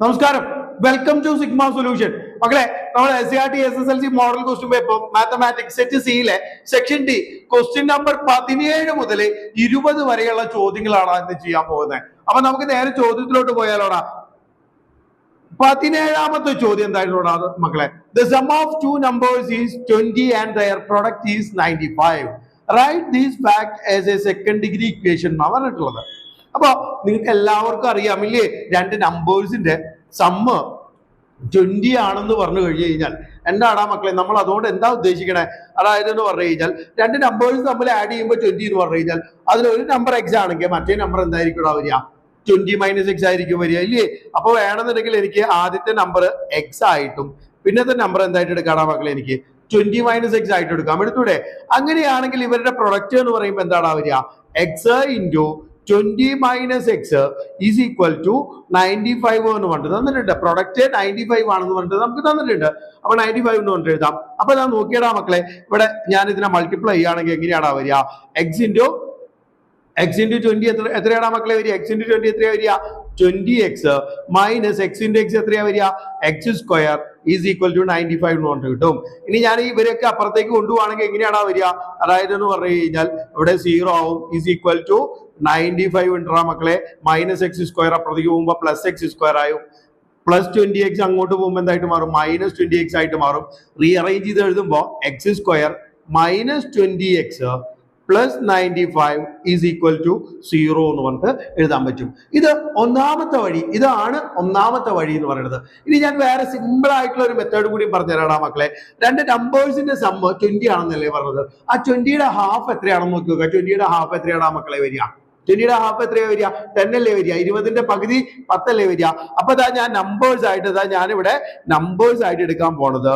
നമസ്കാരം, welcome to sigma solution. മക്കളെ, നമ്മൾ SCRT SSLC model question paper mathematics set സിയിലെ സെക്ഷൻ ഡി ക്വസ്റ്റ്യൻ നമ്പർ 17 മുതൽ 20 വരെയുള്ള ചോദ്യങ്ങളാണ് ഇന്ന് ചെയ്യാൻ പോകുന്നത്. അപ്പൊ നമുക്ക് നേരെ ചോദ്യത്തിലോട്ട് പോയാലോടാ. 17ാമത്തെ ചോദ്യം എന്തായിരുന്നോടാ മക്കളെ? The sum of two numbers is 20 and their product is 95. Write this fact as a second degree equation എന്നാണ് പറഞ്ഞിട്ടുള്ളത്. അപ്പൊ നിങ്ങൾക്ക് എല്ലാവർക്കും അറിയാമില്ലേ, രണ്ട് നമ്പേഴ്സിന്റെ സമ്മ് 20 ആണെന്ന് പറഞ്ഞു കഴിഞ്ഞു കഴിഞ്ഞാൽ എന്താടാ മക്കളെ, നമ്മൾ അതുകൊണ്ട് എന്താ ഉദ്ദേശിക്കണേ? അതായത് എന്ന് പറഞ്ഞു കഴിഞ്ഞാൽ രണ്ട് നമ്പേഴ്സ് തമ്മിൽ ആഡ് ചെയ്യുമ്പോൾ 20 എന്ന് പറഞ്ഞു കഴിഞ്ഞാൽ അതിലൊരു നമ്പർ എക്സ് ആണെങ്കിൽ മറ്റേ നമ്പർ എന്തായിരിക്കും വരിക? 20 - x ആയിരിക്കും വരിക, ഇല്ലേ? അപ്പൊ വേണമെന്നുണ്ടെങ്കിൽ എനിക്ക് ആദ്യത്തെ നമ്പർ എക്സ് ആയിട്ടും പിന്നത്തെ നമ്പർ എന്തായിട്ട് എടുക്കാടാ മക്കളെ? എനിക്ക് 20 - x ആയിട്ട് എടുക്കാം. എടുത്തൂടെ? അങ്ങനെയാണെങ്കിൽ ഇവരുടെ പ്രൊഡക്റ്റ് എന്ന് പറയുമ്പോൾ എന്താടാ വരിക? X into 20 - x is equal to 95 എന്ന് പറഞ്ഞിട്ട് തന്നിട്ടുണ്ട്. പ്രൊഡക്റ്റ് 95 ആണെന്ന് പറഞ്ഞിട്ട് നമുക്ക് തന്നിട്ടുണ്ട്. അപ്പൊ 95 എന്ന് പറഞ്ഞിട്ട് എഴുതാം. അപ്പൊ ഞാൻ നോക്കിയടാ മക്കളെ, ഇവിടെ ഞാൻ ഇതിനെ മൾട്ടിപ്ലൈ ചെയ്യുകയാണെങ്കിൽ എങ്ങനെയാടാ വരിക? x ഇൻറ്റു 20 എത്രയാടാ മക്കളെ വരിക? x ഇൻറ്റു 20 എത്രയാ വരിക? 20x minus x into x എത്രയാ വരിക? x² ഈസ് ഈക്വൽ ടു 95 എന്ന് പറഞ്ഞിട്ട് കിട്ടും. ഇനി ഞാൻ ഇവരൊക്കെ അപ്പുറത്തേക്ക് കൊണ്ടുപോവാണെങ്കിൽ എങ്ങനെയാണോ വരിക? അതായത് എന്ന് പറഞ്ഞു കഴിഞ്ഞാൽ ഇവിടെ 0 ആവും, ഈസ് ഈക്വൽ ടു 95 ഉണ്ടാ മക്കളെ. -x² അപ്പുറത്തേക്ക് പോകുമ്പോൾ +x² ആയും, +20x അങ്ങോട്ട് പോകുമ്പോൾ എന്തായിട്ട് മാറും? -20x ആയിട്ട് മാറും. റീഅറേഞ്ച് ചെയ്ത് എഴുതുമ്പോൾ x² -20x +95 is equal to 0 എന്ന് പറഞ്ഞിട്ട് എഴുതാൻ പറ്റും. ഇത് ഒന്നാമത്തെ വഴി. ഇതാണ് ഒന്നാമത്തെ വഴി എന്ന് പറയുന്നത്. ഇനി ഞാൻ വേറെ സിമ്പിൾ ആയിട്ടുള്ള ഒരു മെത്തേഡ് കൂടി പറഞ്ഞുതരാടാ മക്കളെ. രണ്ട് നമ്പേഴ്സിന്റെ സമ്മ് 20 ആണെന്നല്ലേ പറഞ്ഞത്? ആ 20യുടെ ഹാഫ് എത്രയാണെന്ന് നോക്കി നോക്കുക. 20യുടെ ഹാഫ് എത്രയാണാ മക്കളെ വരിക? 20യുടെ ഹാഫ് എത്രയാ വരിക? 10 അല്ലേ വരിക? 20ന്റെ പകുതി 10 അല്ലേ വരിക? അപ്പൊ ഞാൻ നമ്പേഴ്സ് ആയിട്ട് ഞാനിവിടെ നമ്പേഴ്സ് ആയിട്ട് എടുക്കാൻ പോണത്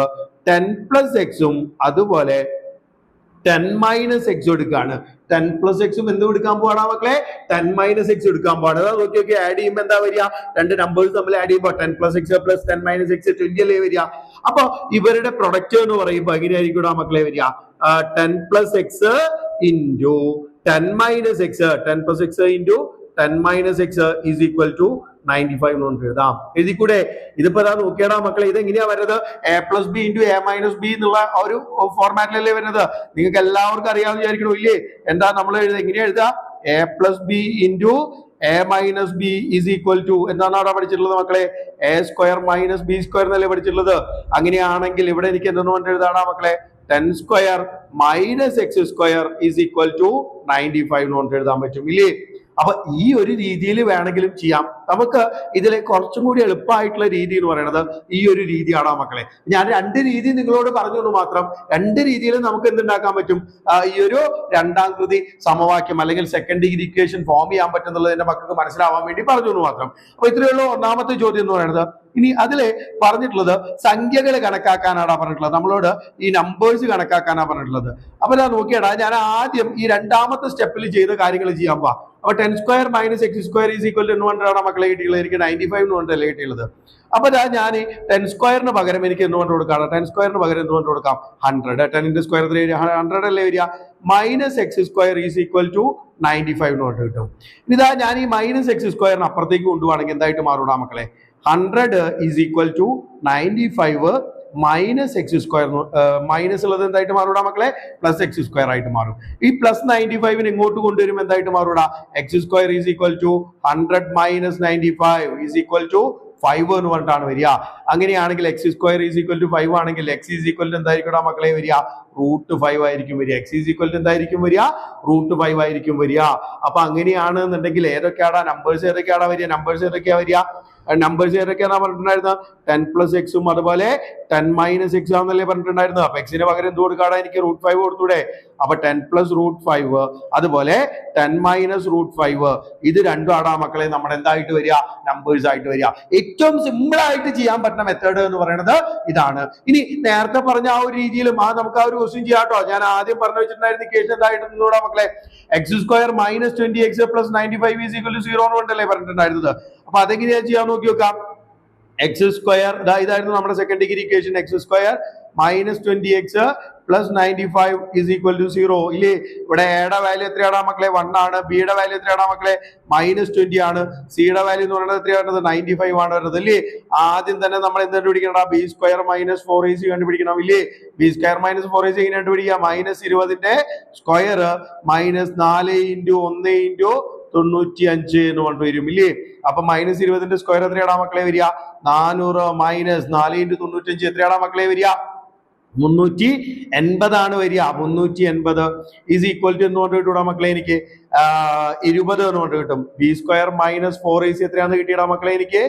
10 + x അതുപോലെ 10 - x എടുക്കാണ്. 10 + x എന്ത് എടുക്കാൻ പോവാണ് മക്കളെ? 10 - x എടുക്കാൻ പോവാണ്. അതാ നോക്കി ആഡ് ചെയ്യുമ്പോൾ എന്താ വരിക? രണ്ട് നമ്പേഴ്സ് തമ്മിൽ ആഡ് ചെയ്യുമ്പോൾ 10 + x + 10 - x 20 അല്ലേ വരിക? അപ്പൊ ഇവരുടെ പ്രൊഡക്റ്റ് എന്ന് പറയുമ്പോൾ എങ്ങനെയായിരിക്കും മക്കളെ വരിക? 10 + x into 10 - x 10 + x into 10 - x is equal to 95 എന്ന് എഴുതാം. എഴുതിക്കൂടെ? ഇതിപ്പോ നോക്കിയാടാ മക്കളെ, ഇത് എങ്ങനെയാ വരുന്നത്? a + b into a - b എന്നുള്ള ഒരു ഫോർമാറ്റിലല്ലേ വരുന്നത്? നിങ്ങൾക്ക് എല്ലാവർക്കും അറിയാമെന്ന് വിചാരിക്കണോ? ഇല്ലേ? എന്താ നമ്മൾ എഴുതുക? എങ്ങനെയാ എഴുതുക? a + b into a - b is equal to എന്താണ് അവിടെ പഠിച്ചിട്ടുള്ളത് മക്കളെ? a² - b² എന്നല്ലേ പഠിച്ചിട്ടുള്ളത്? അങ്ങനെയാണെങ്കിൽ ഇവിടെ എനിക്ക് എന്തെന്ന് പറഞ്ഞിട്ട് എഴുതാടാ മക്കളെ? 10² - x² ഈസ് ഈക്വൽ ടു 95 എന്ന് പറഞ്ഞിട്ട് എഴുതാൻ പറ്റും, ഇല്ലേ? അപ്പൊ ഈ ഒരു രീതിയിൽ വേണമെങ്കിലും ചെയ്യാം. നമുക്ക് ഇതിലെ കുറച്ചും കൂടി എളുപ്പമായിട്ടുള്ള രീതി എന്ന് പറയുന്നത് ഈ ഒരു രീതിയാണ് മക്കളെ. ഞാൻ രണ്ട് രീതി നിങ്ങളോട് പറഞ്ഞു എന്ന് മാത്രം. രണ്ട് രീതിയിൽ നമുക്ക് എന്തുണ്ടാക്കാൻ പറ്റും? ഈ ഒരു രണ്ടാം കൃതി സമവാക്യം അല്ലെങ്കിൽ സെക്കൻഡ് ഡിഗ്രി ഇക്വേഷൻ ഫോം ചെയ്യാൻ പറ്റുന്നുള്ളത് എന്റെ മക്കൾക്ക് മനസ്സിലാവാൻ വേണ്ടി പറഞ്ഞു എന്ന് മാത്രം. അപ്പൊ ഇത്രയുള്ള ഒന്നാമത്തെ ചോദ്യം എന്ന് പറയുന്നത്. ഇനി അതില് പറഞ്ഞിട്ടുള്ളത് സംഖ്യകൾ കണക്കാക്കാനാണ് പറഞ്ഞിട്ടുള്ളത്. നമ്മളോട് ഈ നമ്പേഴ്സ് കണക്കാക്കാനാണ് പറഞ്ഞിട്ടുള്ളത്. അപ്പൊ ഞാൻ നോക്കിയാടാ, ഞാൻ ആദ്യം ഈ രണ്ടാമത്തെ സ്റ്റെപ്പിൽ ചെയ്ത കാര്യങ്ങൾ ചെയ്യാൻ പോവാ. അപ്പൊ 10² - x² ഈസ് ഈക്വൽ ടു എന്ന് പറഞ്ഞിട്ടാണ് മക്കളെ കിട്ടിയുള്ളത്. എനിക്ക് 95 എന്ന് പറഞ്ഞിട്ടല്ലേ കിട്ടിയുള്ളത്. അപ്പൊ ഞാൻ 10² പകരം എനിക്ക് എന്തുകൊണ്ട് കൊടുക്കാം? 10² പകരം എന്തുകൊണ്ട് കൊടുക്കാം? 100. 10 × 2 100 അല്ലേ വരിക? -x² ഈസ് ഈക്വൽ ടു 95 എന്ന് പറഞ്ഞിട്ട് കിട്ടും. ഇതാ ഞാൻ ഈ -x² അപ്പുറത്തേക്ക് കൊണ്ടുപോവാണെങ്കിൽ എന്തായിട്ട് മാറൂടാ മക്കളെ? 100 is equal to 95 -x² minus ഉള്ളത് എന്തായിട്ട് മാറൂടാ മക്കളെ? +x² ആയിട്ട് മാറും. ഈ +95 ഇങ്ങോട്ട് കൊണ്ടുവരുമ്പോൾ എന്തായിട്ട് മാറൂടാ? x² is equal to 100 - 95 is equal to 5 എന്ന് പറഞ്ഞിട്ടാണ് വരിക. അങ്ങനെയാണെങ്കിൽ x² ഈസ് ഈക്വൽ ടു 5 ആണെങ്കിൽ x ഈസ് ഈക്വൽ ടു എന്തായിരിക്കും മക്കളെ വരിക? √5 ആയിരിക്കും വരിക. x ഈസ് ഈക്വൽ ടു എന്തായിരിക്കും വരിക? √5 ആയിരിക്കും വരിക. അപ്പൊ അങ്ങനെയാണെന്നുണ്ടെങ്കിൽ ഏതൊക്കെയാടാ നമ്പേഴ്സ്? ഏതൊക്കെയാടാ വരിക? നമ്പേഴ്സ് ഏതൊക്കെയാ വരിക? നമ്പേഴ്സ് ഏതൊക്കെയാണെന്ന് പറഞ്ഞിട്ടുണ്ടായിരുന്നത്? 10 + x അതുപോലെ 10 - x ആണെന്നല്ലേ പറഞ്ഞിട്ടുണ്ടായിരുന്നത്. അപ്പൊ എക്സിന് പകരം എന്ത് കൊടുക്കാടാ? എനിക്ക് √5 കൊടുത്തൂടെ? അപ്പൊ 10 + √5 അതുപോലെ 10 - √5 ഇത് രണ്ടും ആടാ മക്കളെ നമ്മുടെ എന്തായിട്ട് വരിക? നമ്പേഴ്സ് ആയിട്ട് വരിക. ഏറ്റവും സിമ്പിൾ ആയിട്ട് ചെയ്യാൻ പറ്റുന്ന മെത്തേഡ് എന്ന് പറയുന്നത് ഇതാണ്. ഇനി നേരത്തെ പറഞ്ഞ ആ ഒരു രീതിയിലും നമുക്ക് ആ ഒരു ക്വസ്റ്റ്യൻ ചെയ്യാട്ടോ. ഞാൻ ആദ്യം പറഞ്ഞു വെച്ചിട്ടുണ്ടായിരുന്ന കേസ് എന്തായിട്ട് നിന്നൂടാ മക്കളെ? x² - 20x + 95 is equal to 0 എന്ന് കൊണ്ടല്ലേ പറഞ്ഞിട്ടുണ്ടായിരുന്നത്. അപ്പൊ അതെങ്ങനെയാ ചെയ്യാൻ നോക്കി നോക്കാം. x² ഇതായിരുന്നു നമ്മുടെ second degree equation. x² - 20x plus 95 is equal to 0 ഇല്ലേ? ഇവിടെ എയുടെ വാല്യൂ എത്രയാടാ മക്കളെ? 1 ആണ്. ബിയുടെ വാല്യൂ എത്രയാടാ മക്കളെ? -20 ആണ്. സിയുടെ വാല്യൂ എന്ന് പറയുന്നത് എത്രയാണ്? 95 ആണ് വരുന്നത് അല്ലേ? ആദ്യം തന്നെ നമ്മൾ എന്ത് കണ്ടുപിടിക്കണം? ബി സ്ക്വയർ മൈനസ് 4ac കണ്ടുപിടിക്കണം ഇല്ലേ? ബി സ്ക്വയർ മൈനസ് 4ac എങ്ങനെ കണ്ടുപിടിക്കുക? -20ന്റെ സ്ക്വയർ -4 × 1 × 95 എന്ന് കൊണ്ട് വരും ഇല്ലേ? അപ്പൊ -20ന്റെ സ്ക്വയർ എത്രയാടാ മക്കളെ വരിക? 400 - 4 × 95 എത്രയാടാ മക്കളെ വരിക? 380 ആണ് വരിക. 380 ഈസ് ഈക്വൽ ടു എന്ന് കൊണ്ട് കിട്ടൂടാ മക്കളെ എനിക്ക് 20 എന്ന് കൊണ്ട് കിട്ടും. ബി സ്ക്വയർ മൈനസ് 4ac എത്രയാന്ന് കിട്ടിയടാ മക്കളെ? എനിക്ക്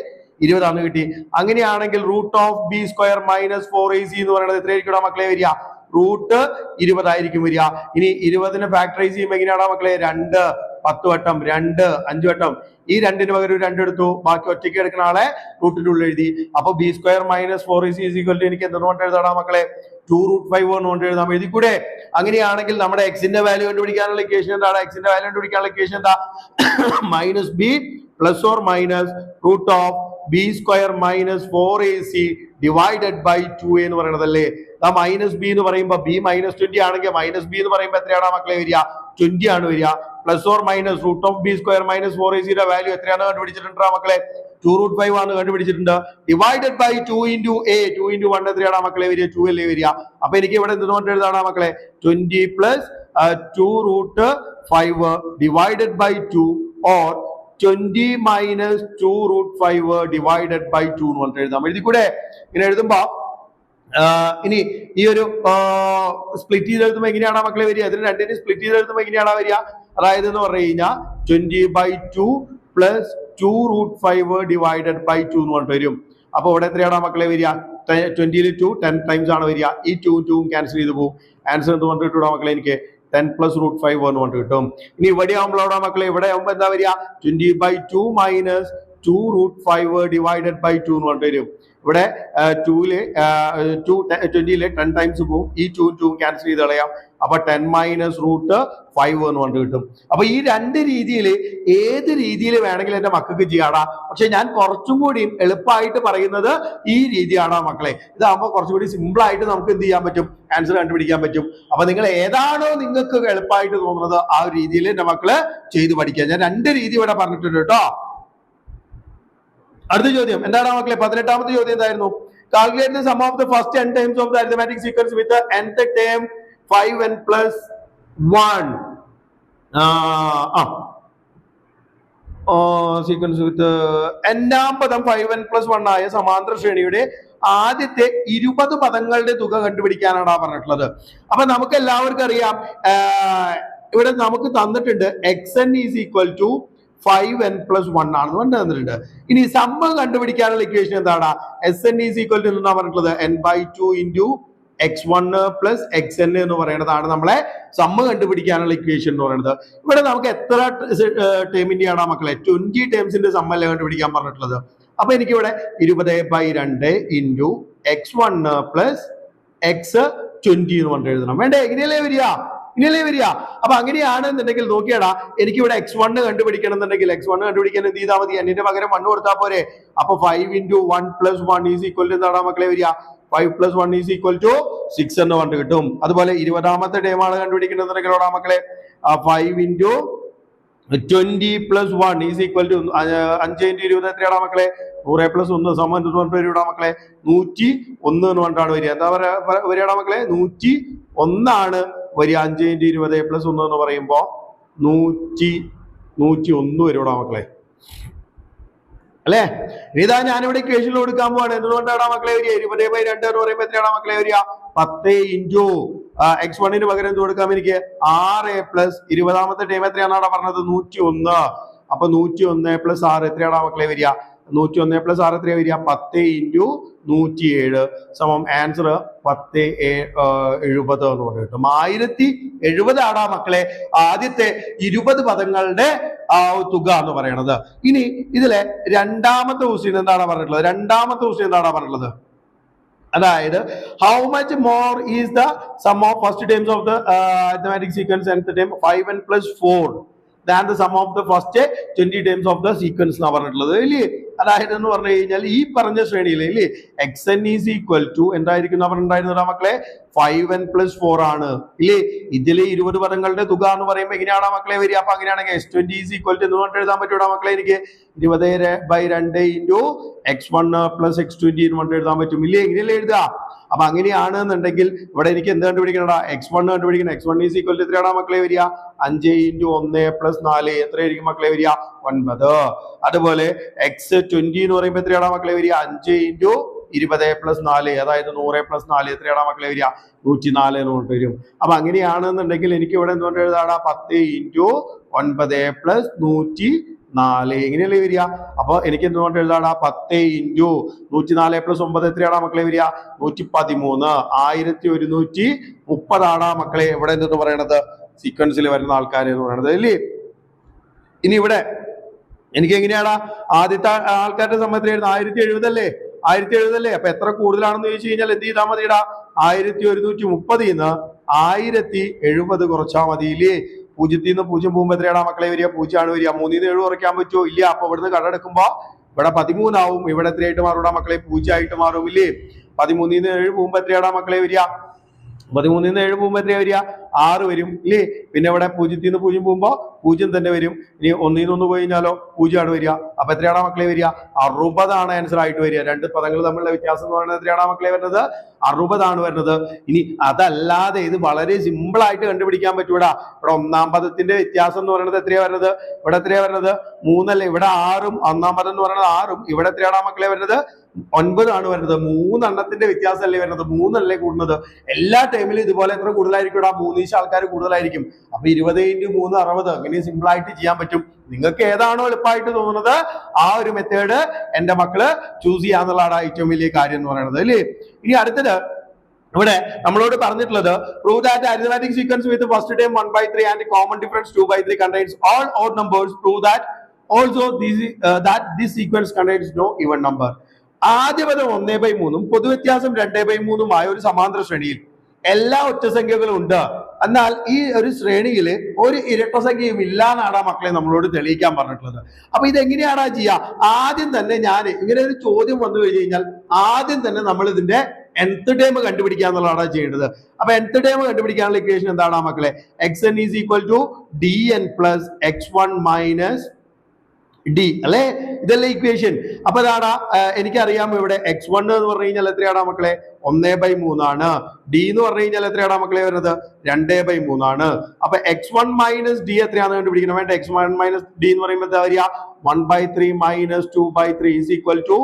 20 ആണ് കിട്ടി. അങ്ങനെയാണെങ്കിൽ root of B square minus 4ac എന്ന് പറയുന്നത് എത്രയായിരിക്കും മക്കളെ വരിക? റൂട്ട് 20 ആയിരിക്കും വരിക. ഇനി 20നെ ഫാക്ടറൈസ് ചെയ്യുമ്പോൾ എങ്ങനെയാണോ മക്കളെ? 2 10 വട്ടം, 2 5 വട്ടം. ഈ 2ന് പകരം 2 എടുത്തു, ബാക്കി ഒറ്റയ്ക്ക് എടുക്കുന്ന ആളെ റൂട്ടിന്റെ ഉള്ളിൽ എഴുതി. അപ്പൊ B square minus 4ac is equal to എനിക്ക് എന്തുകൊണ്ട് എഴുതാടാ മക്കളെ? 2√5 കൊണ്ട് എഴുതാം. എഴുതിക്കൂടെ? അങ്ങനെയാണെങ്കിൽ നമ്മുടെ എക്സിന്റെ വാല്യൂ കണ്ടുപിടിക്കാനുള്ള ഇക്വേഷൻ എന്താണ്? എക്സിന്റെ വാല്യൂ കണ്ടുപിടിക്കാനുള്ള ഇക്വേഷൻ എന്താ? Minus B plus or minus root of B square minus 4ac divided by 2 എന്ന് പറയുന്നതല്ലേ? മൈനസ് ബി എന്ന് പറയുമ്പോൾ ബി -20 ആണെങ്കിൽ മൈനസ് ബി എന്ന് പറയുമ്പോൾ എത്രയാണ് മക്കളെ വരിക? 20 ആണ് വരിക. Plus or minus root of B square minus 4ac value എത്രയാണ് കണ്ടുപിടിച്ചിട്ടുണ്ട് മക്കളെ? 2√5 ആണ് കണ്ടുപിടിച്ചിട്ടുണ്ട്. ഡിവൈഡഡ് ബൈ 2 × a 2 × 1 എത്രയാണ് മക്കളെ വരിക? 2 അല്ലേ വരിക? അപ്പൊ എനിക്ക് ഇവിടെ എന്തുകൊണ്ട് എഴുതാണോ മക്കളെ? 20 + 2√5 divided by 2 or 20 - 2√5 divided by 2 എന്ന് പറഞ്ഞിട്ട് എഴുതാം. എഴുതിക്കൂടെ? ഇങ്ങനെ എഴുതുമ്പോ ഇനി ഈ ഒരു സ്പ്ലിറ്റ് ചെയ്ത് എഴുതുമ്പോൾ എങ്ങനെയാണ് മക്കളെ വരിക? അതിന് രണ്ടിനെ സ്പ്ലിറ്റ് ചെയ്ത് എഴുതുമ്പോൾ എങ്ങനെയാണ് വരിക? അതായത് എന്ന് പറഞ്ഞു കഴിഞ്ഞാൽ 20/2 + 2√5 ഡിവൈഡഡ് ബൈ 2 എന്ന് പറഞ്ഞിട്ട് വരും. അപ്പൊ ഇവിടെ എത്രയാണ് മക്കളെ വരിക? 20ൽ 2 10 ടൈംസ് ആണ് വരിക. ഈ 2 ക്യാൻസൽ ചെയ്ത് പോകും. ആൻസർ എന്ത് പറഞ്ഞിട്ട് കിട്ടൂടാ മക്കളെ? എനിക്ക് 10 + √5 എന്ന് പറഞ്ഞിട്ട് കിട്ടും. ഇനി ഇവിടെ ആവുമ്പോഴാണ് മക്കളെ, ഇവിടെ ആവുമ്പോ എന്താ വരിക? 20/2 - 2√5 ഡിവൈഡഡ് ബൈ 2 എന്ന് പറഞ്ഞിട്ട് വരും. ഇവിടെ 20ല് 10 ടൈംസ് പോകും. ഈ 2 ക്യാൻസൽ ചെയ്ത് കളയാം. അപ്പൊ 10 - √5 എന്ന് പറഞ്ഞിട്ട് കിട്ടും. അപ്പൊ ഈ രണ്ട് രീതിയിൽ ഏത് രീതിയിൽ വേണമെങ്കിലും എന്റെ മക്കൾക്ക് ചെയ്യാടാ. പക്ഷെ ഞാൻ കുറച്ചും കൂടി എളുപ്പമായിട്ട് പറയുന്നത് ഈ രീതിയാണോ മക്കളെ? ഇതാകുമ്പോൾ കുറച്ചും കൂടി സിമ്പിൾ ആയിട്ട് നമുക്ക് എന്ത് ചെയ്യാൻ പറ്റും? ആൻസർ കണ്ടുപിടിക്കാൻ പറ്റും. അപ്പൊ നിങ്ങൾ ഏതാണോ നിങ്ങൾക്ക് എളുപ്പമായിട്ട് തോന്നുന്നത് ആ ഒരു രീതിയിൽ എന്റെ മക്കള് ചെയ്ത് പഠിക്കുക. ഞാൻ 2 രീതി ഇവിടെ പറഞ്ഞിട്ടുണ്ട് കേട്ടോ. അടുത്ത ചോദ്യം എന്താണ് മക്കളെ? 18ാമത്തെ ചോദ്യം എന്തായിരുന്നു? Calculate the sum of the first n times of the arithmetic sequence with nth term 5n + 1 sequence with n-ാം പദം 5n + 1 ആയ സമാന്തര ശ്രേണിയുടെ ആദ്യത്തെ 20 പദങ്ങളുടെ തുക കണ്ടുപിടിക്കാനാണ് പറഞ്ഞിട്ടുള്ളത്. അപ്പൊ നമുക്ക് എല്ലാവർക്കും അറിയാം, ഇവിടെ നമുക്ക് തന്നിട്ടുണ്ട് xn is equal to 5n + 1 ആണെന്ന് തന്നിട്ടുണ്ട്. ഇനി സമ്മ് കണ്ടുപിടിക്കാനുള്ള ഇക്വേഷൻ എന്താണ്? Sn ഈസ് ഈക്വൽ ടു എന്നാ പറഞ്ഞിട്ടുള്ളത് n/2 × x1 + xn എന്ന് പറയുന്നതാണ് നമ്മളെ സമ്മ് കണ്ടുപിടിക്കാനുള്ള ഇക്വേഷൻ എന്ന് പറയുന്നത്. ഇവിടെ നമുക്ക് എത്ര ടേമിന്റെയാണ് മക്കളെ? 20 ടേംസിന്റെ സമ്മല്ലേ കണ്ടുപിടിക്കാൻ പറഞ്ഞിട്ടുള്ളത്. അപ്പൊ എനിക്ക് ഇവിടെ 20/2 × x1 + x20 എന്ന് പറഞ്ഞിട്ട് എഴുതണം. വേണ്ടേ? എങ്ങനെയല്ലേ വരിക? ഇങ്ങനെയല്ലേ വരിക? അപ്പൊ അങ്ങനെയാണെന്നുണ്ടെങ്കിൽ നോക്കിയാടാ, എനിക്ക് ഇവിടെ x1 കണ്ടുപിടിക്കണം എന്നുണ്ടെങ്കിൽ x1 കണ്ടുപിടിക്കാൻ എന്ത് ചെയ്താൽ മതി? n-ന്റെ പകരം 1 കൊടുത്താൽ പോരെ? അപ്പൊ 5 × 1 + 1 ഈസ് ഈക്വൽ ടു എന്താണ് മക്കളെ വരിക? 5 + 1 ഈസ് ഈക്വൽ ടു 6 എന്ന് പറഞ്ഞിട്ട് കിട്ടും. അതുപോലെ 20ാമത്തെ ടേമാണ് കണ്ടുപിടിക്കണമെന്നുണ്ടെങ്കിൽ മക്കളെ 5 × 20 + 1 ഈസ് ഈക്വൽ ടു 5 × 20 എത്രയാടാ മക്കളെ? 100 + 1 സമം വരികടാ മക്കളെ 101 എന്ന് പറഞ്ഞിട്ടാണ് വരിക. എന്താ വരികടാ മക്കളെ? 101 ആണ് വരിക. 5 × 20 + 1 എന്ന് പറയുമ്പോ 101 വരികടാ മക്കളെ, അല്ലെ? ഇതാ ഞാനിവിടെ ഇക്വേഷനിൽ കൊടുക്കാൻ പോവാണ്. എന്തുകൊണ്ടാണ് മക്കളെ വരിക? 20/2 എന്ന് പറയുമ്പോ എത്രയാണ് മക്കളെ വരിക? 10 × x1 പകരം എന്ത് കൊടുക്കാം? എനിക്ക് 6 + 20ാമത്തെ ടൈം എത്രയാണ് പറഞ്ഞത്? 101. അപ്പൊ 101 + 6 എത്രയാണ് മക്കളെ വരിക? 101 + 6 എത്രയാ വരിക? 10 × 107 സമം ആൻസർ 1070 എന്ന് പറഞ്ഞിട്ടും 1070 ആടാ മക്കളെ ആദ്യത്തെ 20 പദങ്ങളുടെ തുക എന്ന് പറയണത്. ഇനി ഇതിലെ രണ്ടാമത്തെ ക്വസ്റ്റ്യൻ എന്താണ് പറഞ്ഞിട്ടുള്ളത്? രണ്ടാമത്തെ ക്വസ്റ്റ്യൻ എന്താണ് പറഞ്ഞിട്ടുള്ളത്? അതായത് how much more is the sum of first terms of the arithmetic sequence nth term 5n + 4 than the sum of the first 20 terms of the sequence എന്നാ പറഞ്ഞിട്ടുള്ളത്. ഇല്ലേ? അതായത് എന്ന് പറഞ്ഞു കഴിഞ്ഞാൽ ഈ പറഞ്ഞ ശ്രേണിയിൽ ഇല്ലേ xn ഈസ് ഈക്വൽ ടു എന്തായിരിക്കും പറഞ്ഞിട്ടുണ്ടായിരുന്നതാ മക്കളെ 5n + 4 ആണ് ഇല്ലേ. ഇതിലെ 20 പദങ്ങളുടെ തുക എന്ന് പറയുമ്പോൾ എങ്ങനെയാണ് മക്കളെ വരിക? അപ്പൊ അങ്ങനെയാണെങ്കിൽ x20 ഈസ് ഈക്വൽ ടു എന്ന് പറഞ്ഞിട്ട് എഴുതാൻ പറ്റൂടാ മക്കളെ? എനിക്ക് 20/2 ഇൻറ്റു x1 + x20 എന്ന് പറഞ്ഞിട്ട് എഴുതാൻ പറ്റും ഇല്ലേ? എങ്ങനെയല്ലേ എഴുതുക? അപ്പൊ അങ്ങനെയാണെന്നുണ്ടെങ്കിൽ ഇവിടെ എനിക്ക് എന്ത് കണ്ടുപിടിക്കണടാ? x1 കണ്ടുപിടിക്കണം. x1 ഈസ് ഈക്വൽ ടു എത്രയാണോ മക്കളെ വരിക? 5 × 1 + 4 എത്രയായിരിക്കും മക്കളെ വരിക? 9. അതുപോലെ x20 എന്ന് പറയുമ്പോൾ എത്രയാണോ മക്കളെ വരിക? 5 × 20 + 4 അതായത് 100 + 4 എത്രയാണോ മക്കളെ വരിക? 104 എന്ന് പറഞ്ഞിട്ട് വരും. അപ്പൊ അങ്ങനെയാണെന്നുണ്ടെങ്കിൽ എനിക്ക് ഇവിടെ എന്തുകൊണ്ട് എഴുതാടാ? 10 × 9 + 104 എങ്ങനെയല്ലേ വരിക? അപ്പൊ എനിക്ക് എന്തുകൊണ്ട് എഴുതാടാ? 10 × 104 + 9 എത്രയാണോ മക്കളെ വരിക? 113. 1130 ആടാ മക്കളെ ഇവിടെ എന്തെന്ന് പറയണത്? സീക്വൻസിൽ വരുന്ന ആൾക്കാർ എന്ന് പറയുന്നത് അല്ലേ. ഇനി ഇവിടെ എനിക്ക് എങ്ങനെയാടാ ആദ്യത്തെ ആൾക്കാരുടെ സമയത്തിലായിരുന്നു 1070 അല്ലേ? 1070 അല്ലേ? അപ്പൊ എത്ര കൂടുതലാണെന്ന് ചോദിച്ചു കഴിഞ്ഞാൽ എന്ത് ചെയ്താൽ മതിടാ? 1130 1070 കുറച്ചാൽ മതിയില്ലേ? 0 ൽ നിന്ന് 0 പോകുമ്പോ എത്രയാടാ മക്കളെ വരിക? 0 ആണ് വരിക. 3 ൽ നിന്ന് 7 കുറയ്ക്കാൻ പറ്റുമോ? ഇല്ല. അപ്പൊ ഇവിടുന്ന് കടമെടുക്കുമ്പോ ഇവിടെ 13 ആവും. ഇവിടെ എത്രയായിട്ട് മാറൂടാ മക്കളെ? 0 ആയിട്ട് മാറും ഇല്ലേ? 13 ൽ നിന്ന് 7 പോകുമ്പോ എത്രയാടാ മക്കളെ വരിക? 13 ൽ നിന്ന് 7 പോകുമ്പോ എത്രയാ വരിക? 6 വരും ഇല്ലേ? പിന്നെ ഇവിടെ 0 ൽ നിന്ന് 0 പോകുമ്പോ 0 തന്നെ വരും. ഇനി 1 ൽ നിന്ന് 1 പോയി കഴിഞ്ഞാലോ 0 ആണ് വരിക. അപ്പൊ എത്രയാണോ മക്കളെ വരിക? 60 ആണ് ആൻസർ ആയിട്ട് വരിക. രണ്ട് പദങ്ങൾ തമ്മിലുള്ള വ്യത്യാസം എന്ന് പറയുന്നത് എത്രയാണോ മക്കളെ വരുന്നത്? 60 ആണ് വരുന്നത്. ഇനി അതല്ലാതെ ഇത് വളരെ സിമ്പിൾ ആയിട്ട് കണ്ടുപിടിക്കാൻ പറ്റൂടാ. ഇവിടെ ഒന്നാം പദത്തിന്റെ വ്യത്യാസം എന്ന് പറയുന്നത് എത്രയാ വരുന്നത്? ഇവിടെ എത്രയാ വരുന്നത്? 3 അല്ലേ? ഇവിടെ 6ഉം ഒന്നാം പദം എന്ന് പറയുന്നത് 6ഉം ഇവിടെ എത്രയാണോ മക്കളെ വരുന്നത്? 9 ആണ് വരുന്നത്. 3 എണ്ണത്തിന്റെ വ്യത്യാസം അല്ലേ വരുന്നത്? 3 അല്ലേ കൂടുന്നത്? എല്ലാ ടൈമിലും ഇതുപോലെ എത്ര കൂടുതലായിരിക്കും? 3 ആൾക്കാർ കൂടുതലായിരിക്കും. അപ്പൊ 20 × 3 60. അങ്ങനെ സിമ്പിൾ ആയിട്ട് ചെയ്യാൻ പറ്റും. നിങ്ങൾക്ക് ഏതാണോ എളുപ്പമായിട്ട് തോന്നുന്നത് ആ ഒരു മെത്തേഡ് എന്റെ മക്കള് ചൂസ് ചെയ്യാന്നുള്ളതാണ് ഏറ്റവും വലിയ കാര്യം എന്ന് പറയുന്നത് അല്ലേ. ഇനി അടുത്തത് ഇവിടെ നമ്മളോട് പറഞ്ഞിട്ടുള്ളത് prove that the arithmetic sequence with the first term 1/3 and the common difference 2/3 contains all odd numbers. Prove that also that this sequence contains no even number. ആദ്യ പദം 1/3 പൊതുവ്യത്യാസം 2/3 ഒരു സമാന്തര ശ്രേണിയിൽ എല്ലാ ഒറ്റസംഖ്യകളും ഉണ്ട്. എന്നാൽ ഈ ഒരു ശ്രേണിയിൽ ഒരു ഇരട്ട സംഖ്യയും ഇല്ല എന്നാണ് മക്കളെ നമ്മളോട് തെളിയിക്കാൻ പറഞ്ഞിട്ടുള്ളത്. അപ്പൊ ഇതെങ്ങനെയാണാ ചെയ്യുക? ആദ്യം തന്നെ ഞാൻ ഇങ്ങനെ ഒരു ചോദ്യം വന്നു കഴിഞ്ഞു കഴിഞ്ഞാൽ ആദ്യം തന്നെ നമ്മൾ ഇതിന്റെ nth ടേം കണ്ടുപിടിക്കുക എന്നുള്ളതാണ് ചെയ്യേണ്ടത്. അപ്പൊ nth ടേം കണ്ടുപിടിക്കാനുള്ള ഇക്വേഷൻ എന്താണ് മക്കളെ? xn is equal to dn plus x1 minus d അല്ലെ? ഇതല്ലേ ഇക്വേഷൻ. അപ്പൊ അതാടാ എനിക്കറിയാം ഇവിടെ x1 എന്ന് പറഞ്ഞു കഴിഞ്ഞാൽ എത്രയാടാ മക്കളെ? 1/3 ആണ്. d എന്ന് പറഞ്ഞു കഴിഞ്ഞാൽ എത്രയാടാ മക്കളെ വരുന്നത്? 2/3 ആണ്. അപ്പൊ x1 മൈനസ് d എത്രയാണെന്ന് കണ്ടുപിടിക്കണം. വേണ്ട x1 മൈനസ് d എന്ന് പറയുമ്പോൾ എന്താ വരിക? 1/3 minus 2/3 is equal to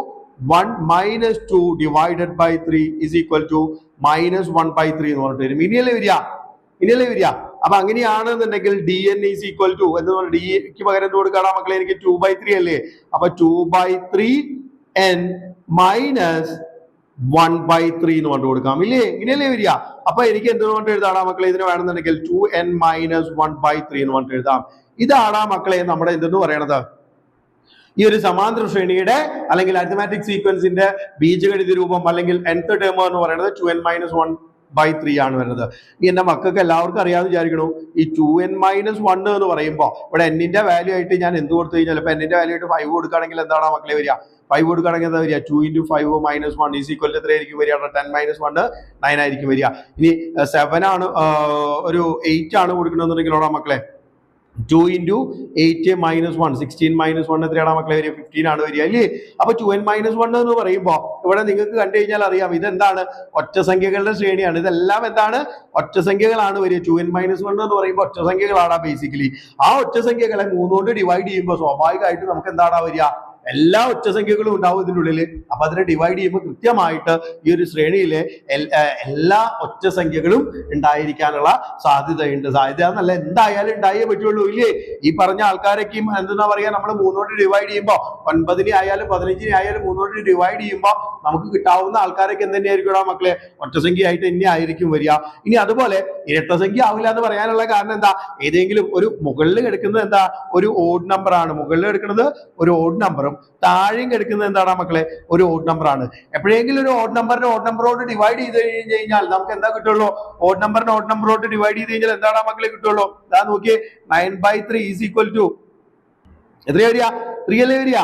1 minus 2 divided by 3 is equal to minus 1/3 എന്ന് പറഞ്ഞിട്ട് വരും. ഇനിയല്ലേ വരിക. അപ്പൊ അങ്ങനെയാണെന്നുണ്ടെങ്കിൽ dn ഈസ് ഈക്വൽ ടു എന്ന് പറഞ്ഞാൽ ഡിക്ക് പകരം എന്ത് കൊടുക്കാടാ മക്കളെ? എനിക്ക് 2/3 അല്ലേ? അപ്പൊ 2/3n മൈനസ് 1/3 എന്ന് പറഞ്ഞു കൊടുക്കാം ഇല്ലേ? ഇങ്ങനെയല്ലേ വരിക. അപ്പൊ എനിക്ക് എന്തുകൊണ്ട് എഴുതാടാ മക്കളെ? ഇതിന് വേണമെന്നുണ്ടെങ്കിൽ 2n മൈനസ് 1/3 എന്ന് പറഞ്ഞിട്ട് എഴുതാം. ഇതാടാ മക്കളെ നമ്മുടെ എന്തെന്ന് പറയണത്? ഈ ഒരു സമാന്തര ശ്രേണിയുടെ അല്ലെങ്കിൽ അരിത്മാറ്റിക് സീക്വൻസിന്റെ ബീജഗണിത രൂപം അല്ലെങ്കിൽ nth ടേം എന്ന് പറയുന്നത് 2n മൈനസ് 1/3 ആണ് വരുന്നത്. ഈ എന്റെ മക്കൾക്ക് എല്ലാവർക്കും അറിയാമെന്ന് വിചാരിക്കണു. ഈ 2n മൈനസ് 1 എന്ന് പറയുമ്പോൾ ഇവിടെ എന്നിന്റെ വാല്യൂ ആയിട്ട് ഞാൻ എന്ത് കൊടുത്തു കഴിഞ്ഞാൽ ഇപ്പൊ എന്നിന്റെ വാല്യൂ ആയിട്ട് 5 കൊടുക്കുകയാണെങ്കിൽ എന്താണ് മക്കളെ വരിക? 5 കൊടുക്കുകയാണെങ്കിൽ എന്താ വരിക? 2 × 5 മൈനസ് 1 ഈസ് ഈക്വൽ എത്രയായിരിക്കും വരിക? 10 മൈനസ് 1 9 ആയിരിക്കും വരിക. ഇനി 7 ആണ് ഒരു 8 ആണ് കൊടുക്കണമെന്നുണ്ടെങ്കിലോടാ മക്കളെ 2 × 8 മൈനസ് 1 16 മൈനസ് 1 എത്രയാണ് മക്കളെ വരിക? 15 ആണ് വരിക അല്ലേ? അപ്പൊ 2n മൈനസ് 1 എന്ന് പറയുമ്പോൾ ഇവിടെ നിങ്ങൾക്ക് കണ്ടു കഴിഞ്ഞാൽ അറിയാം ഇതെന്താണ്? ഒറ്റസംഖ്യകളുടെ ശ്രേണിയാണ്. ഇതെല്ലാം എന്താണ്? ഒറ്റസംഖ്യകളാണ് വരിക. 2n മൈനസ് 1 എന്ന് പറയുമ്പോൾ ഒറ്റസംഖ്യകളാണ് ബേസിക്കലി. ആ ഒറ്റസംഖ്യകളെ 3 കൊണ്ട് ഡിവൈഡ് ചെയ്യുമ്പോൾ സ്വാഭാവികമായിട്ട് നമുക്ക് എന്താണ് വരിക? എല്ലാ ഒറ്റസംഖ്യകളും ഉണ്ടാവും ഇതിനുള്ളിൽ. അപ്പൊ അതിനെ ഡിവൈഡ് ചെയ്യുമ്പോൾ കൃത്യമായിട്ട് ഈ ഒരു ശ്രേണിയിലെ എല്ലാ ഒറ്റസംഖ്യകളും ഉണ്ടായിരിക്കാനുള്ള സാധ്യതയുണ്ട്. സാധ്യത എന്നല്ല, എന്തായാലും ഉണ്ടായേ പറ്റുള്ളൂ ഇല്ലേ? ഈ പറഞ്ഞ ആൾക്കാരൊക്കെയും എന്താ പറയാ, നമ്മൾ 3 കൊണ്ട് ഡിവൈഡ് ചെയ്യുമ്പോൾ 9 ആയാലും 15 ആയാലും 3 കൊണ്ട് ഡിവൈഡ് ചെയ്യുമ്പോൾ നമുക്ക് കിട്ടാവുന്ന ആൾക്കാരൊക്കെ എന്ത് തന്നെയായിരിക്കും മക്കളെ? ഒറ്റസംഖ്യ ആയിട്ട് തന്നെ ആയിരിക്കും വരിക. ഇനി അതുപോലെ ഇരട്ടസംഖ്യ ആവില്ല എന്ന് പറയാനുള്ള കാരണം എന്താ? ഏതെങ്കിലും ഒരു മുകളിൽ കിടക്കുന്നത് എന്താ? ഒരു ഓഡ് നമ്പർ ആണ്. മുകളിൽ കിടക്കുന്നത് ഒരു ഓഡ് നമ്പറും താഴെയും കിടക്കുന്നത് എന്താണ് മക്കളെ? ഒരു ഓഡ് നമ്പർ ആണ്. എപ്പോഴെങ്കിലും ഒരു ഓഡ് നമ്പറിനെ ഓഡ് നമ്പറോട് ഡിവൈഡ് ചെയ്ത് കഴിഞ്ഞാൽ നമുക്ക് എന്താ കിട്ടുള്ളൂ? ഓഡ് നമ്പറിനെ ഓഡ് നമ്പറോട് ഡിവൈഡ് ചെയ്ത് കഴിഞ്ഞാൽ എന്താണ് മക്കളെ കിട്ടുള്ളൂ? അതാ നോക്കിയേ, 9/3 ഈസ് ഈക്വൽ ടു എത്രയാ വരിക? 3 അല്ലേ വരിക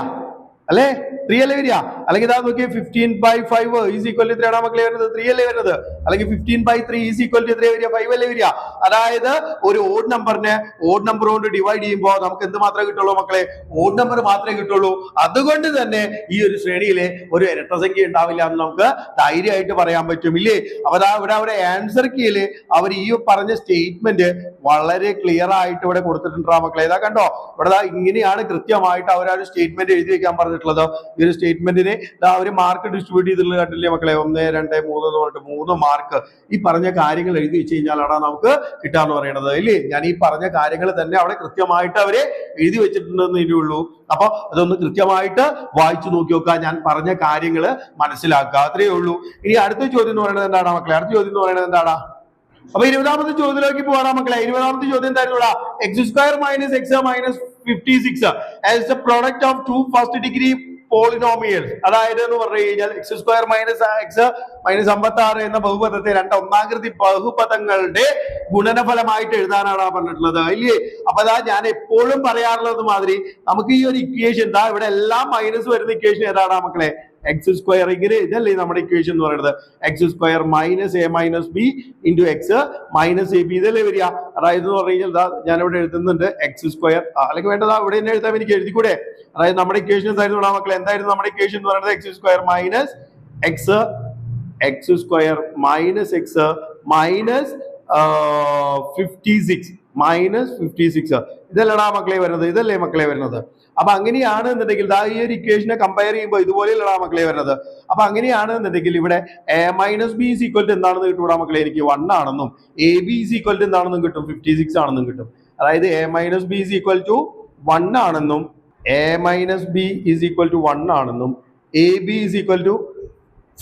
അല്ലെ 3 അല്ലേ വരിക. അല്ലെങ്കിൽ ഇതാ നോക്കിയേ 15/5 ഈസ് ഈക്വൽ ടു എത്രയാണ് മക്കളെ വരുന്നത്? 3 അല്ലേ വരുന്നത്. അല്ലെങ്കിൽ 15/3 ഈസ് ഈക്വൽ ടു എത്രയാ വരിക? 5 അല്ലേ വരിക. അതായത് ഒരു ഓഡ് നമ്പറിനെ ഓഡ് നമ്പർ കൊണ്ട് ഡിവൈഡ് ചെയ്യുമ്പോൾ നമുക്ക് എന്ത് മാത്രമേ കിട്ടുള്ളൂ മക്കളെ? ഓഡ് നമ്പർ മാത്രമേ കിട്ടുള്ളൂ. അതുകൊണ്ട് തന്നെ ഈ ഒരു ശ്രേണിയിലെ ഒരു ഇരട്ടസംഖ്യ ഉണ്ടാവില്ല എന്ന് നമുക്ക് ധൈര്യമായിട്ട് പറയാൻ പറ്റും, ഇല്ലേ? അപ്പൊ ഇവിടെ അവരുടെ ആൻസർ കീയില് അവർ ഈ പറഞ്ഞ സ്റ്റേറ്റ്മെന്റ് വളരെ ക്ലിയർ ആയിട്ട് ഇവിടെ കൊടുത്തിട്ടുണ്ട് മക്കളെ. ഇതാ കണ്ടോ, ഇവിടെ ഇങ്ങനെയാണ് കൃത്യമായിട്ട് അവർ ആ ഒരു സ്റ്റേറ്റ്മെന്റ് എഴുതി വെക്കാൻ പറഞ്ഞിട്ടുള്ളത്. ഈ ഒരു സ്റ്റേറ്റ്മെന്റിന് അവര് മാർക്ക് ഡിസ്ട്രിബ്യൂട്ട് ചെയ്തിട്ടുള്ളത് കണ്ടില്ലേ മക്കളെ? 1, 2, 3 എന്ന് പറഞ്ഞിട്ട് 3 മാർക്ക് ഈ പറഞ്ഞ കാര്യങ്ങൾ എഴുതി വെച്ച് കഴിഞ്ഞാലാണ് നമുക്ക് കിട്ടാന്ന് പറയുന്നത്, ഇല്ലേ? ഞാൻ ഈ പറഞ്ഞ കാര്യങ്ങൾ തന്നെ അവിടെ കൃത്യമായിട്ട് അവര് എഴുതി വെച്ചിട്ടുണ്ടെന്നേ ഉള്ളൂ. അപ്പൊ അതൊന്ന് കൃത്യമായിട്ട് വായിച്ചു നോക്കി നോക്കുക, ഞാൻ പറഞ്ഞ കാര്യങ്ങൾ മനസ്സിലാക്കുക, അത്രയേ ഉള്ളൂ. ഇനി അടുത്ത ചോദ്യം എന്ന് പറയുന്നത് എന്താണ് മക്കളെ? അടുത്ത ചോദ്യം എന്ന് പറയുന്നത് എന്താണ്? അപ്പൊ 20ാമത്തെ ചോദ്യത്തിലേക്ക് പോകാം മക്കളെ. 20ാമത്തെ ചോദ്യം എന്തായിരുന്നു? x² - x - 56 as the product of two first degree polynomials. അതായത് എന്ന് പറഞ്ഞു കഴിഞ്ഞാൽ x² - x - 56 എന്ന ബഹുപദത്തെ രണ്ട് ഒന്നാകൃതി ബഹുപദങ്ങളുടെ ഗുണനഫലമായിട്ട് എഴുതാനാണ് പറഞ്ഞിട്ടുള്ളത്, ഇല്ലേ? അപ്പൊ ഞാൻ എപ്പോഴും പറയാറുള്ളത് മാതിരി നമുക്ക് ഈ ഒരു ഇക്വേഷൻ ഇവിടെ എല്ലാം മൈനസ് വരുന്ന ഇക്വേഷൻ ഏതാണ് മക്കളെ? x² ഇങ്ങനെ ഇതല്ലേ നമ്മുടെ ഇക്വേഷൻ എന്ന് പറയുന്നത്. x² - a - b into x - ab ഇതല്ലേ വരിക. അതായത് എന്ന് പറഞ്ഞു കഴിഞ്ഞാൽ ഞാനിവിടെ എഴുതുന്നുണ്ട് x², അല്ലെങ്കിൽ വേണ്ടതാ ഇവിടെ തന്നെ എഴുതാൻ എനിക്ക് എഴുതിക്കൂടെ? അതായത് നമ്മുടെ ഇക്വേഷൻ ആയിരുന്നു മക്കളെ. എന്തായിരുന്നു നമ്മുടെ ഇക്വേഷൻ എന്ന് പറയുന്നത്? x² - x -56 ഇതല്ലടാ മക്കളെ വരുന്നത്, ഇതല്ലേ മക്കളെ വരുന്നത്. അപ്പൊ അങ്ങനെയാണ് എന്നുണ്ടെങ്കിൽ ഈ ഒരു ഇക്വേഷനെ കമ്പയർ ചെയ്യുമ്പോൾ ഇതുപോലെയുള്ള മക്കളെ വരുന്നത്. അപ്പൊ അങ്ങനെയാണ് എന്നുണ്ടെങ്കിൽ ഇവിടെ a - b is equal to എന്താണെന്ന് കിട്ടൂടാ മക്കളെ? എനിക്ക് 1 ആണെന്നും ab is equal to എന്താണെന്നും കിട്ടും? 56 ആണെന്നും കിട്ടും. അതായത് a - b is equal to 1 ആണെന്നും a - b is equal to 1 ആണെന്നും ab is equal to